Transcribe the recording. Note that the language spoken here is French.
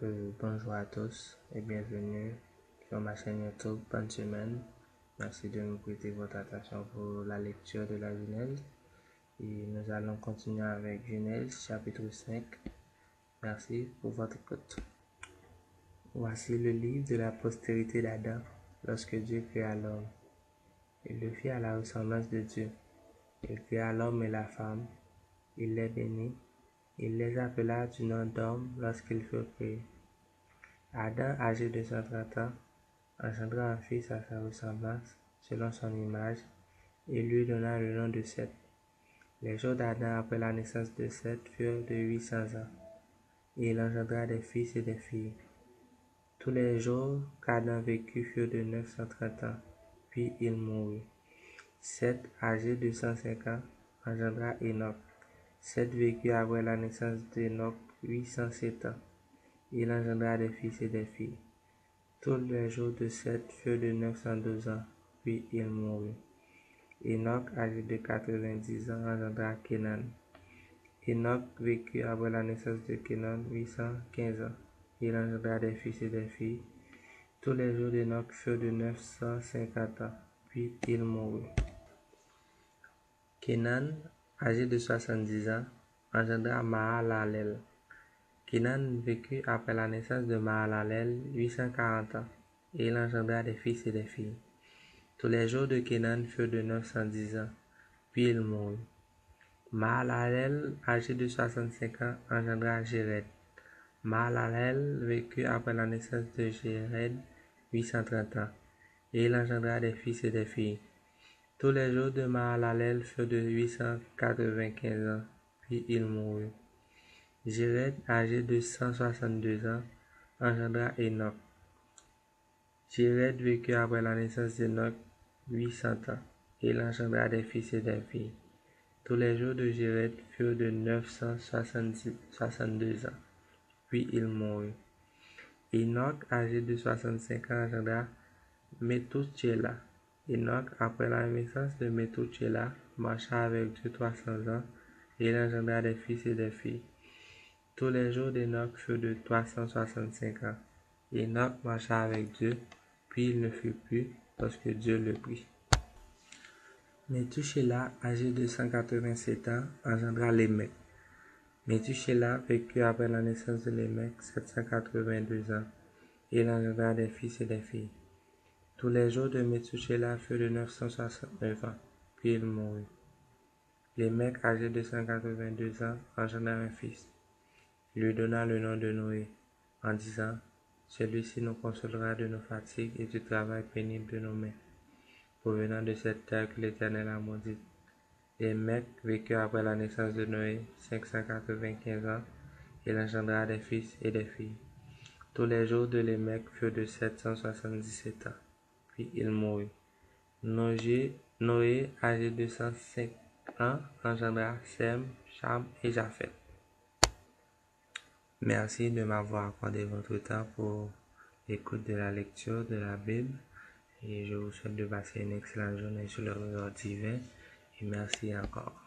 Bonjour à tous et bienvenue sur ma chaîne YouTube. Bonne semaine. Merci de nous prêter votre attention pour la lecture de la Genèse. Et nous allons continuer avec Genèse chapitre 5. Merci pour votre écoute. Voici le livre de la postérité d'Adam lorsque Dieu créa l'homme. Il le fit à la ressemblance de Dieu. Il créa l'homme et la femme. Il les bénit. Il les appela du nom d'homme lorsqu'ils furent créés. Adam, âgé de 130 ans, engendra un fils à sa ressemblance, selon son image, et lui donna le nom de Seth. Les jours d'Adam après la naissance de Seth furent de 800 ans, et il engendra des fils et des filles. Tous les jours qu'Adam vécut furent de 930 ans, puis il mourut. Seth, âgé de 105 ans, engendra Enoch. Seth vécut après la naissance d'Enoch 807 ans. Il engendra des fils et des filles. Tous les jours de Seth furent de 912 ans, puis il mourut. Enoch, âgé de 90 ans, engendra Kenan. Enoch vécut après la naissance de Kenan 815 ans. Il engendra des fils et des filles. Tous les jours d'Enoch furent de 950 ans, puis il mourut. Kenan, âgé de 70 ans, engendra Mahalalel. Kenan vécut après la naissance de Mahalalel 840 ans, et il engendra des fils et des filles. Tous les jours de Kenan furent de 910 ans, puis il mourut. Mahalalel, âgé de 65 ans, engendra Jéred. Mahalalel vécut après la naissance de Jéred 830 ans, et il engendra des fils et des filles. Tous les jours de Mahalalel furent de 895 ans, puis il mourut. Jéred, âgé de 162 ans, engendra Enoch. Jéred vécut après la naissance d'Enoch 800 ans, et il engendra des fils et des filles. Tous les jours de Jéred furent de 962 ans, puis il mourut. Enoch, âgé de 65 ans, engendra Methushélah. Enoch, après la naissance de Methushélah, marcha avec Dieu 300 ans, et il engendra des fils et des filles. Tous les jours d'Enoch furent de 365 ans. Enoch marcha avec Dieu, puis il ne fut plus, lorsque Dieu le prit. Methushélah, âgé de 187 ans, engendra Lémec. Methushélah vécut après la naissance de Lémec 782 ans, et il engendra des fils et des filles. Tous les jours de Methushélah furent de 969 ans, puis il mourut. Lémec, âgé de 182 ans, engendra un fils. Il lui donna le nom de Noé, en disant, « Celui-ci nous consolera de nos fatigues et du travail pénible de nos mains, provenant de cette terre que l'Éternel a maudite. » Lémec vécut après la naissance de Noé 595 ans, et il engendra des fils et des filles. Tous les jours de Lémec furent de 777 ans, puis il mourut. Noé, âgé de 105 ans, engendra Sem, Cham et Japheth. Merci de m'avoir accordé votre temps pour l'écoute de la lecture de la Bible, et je vous souhaite de passer une excellente journée sur le regard divin, et merci encore.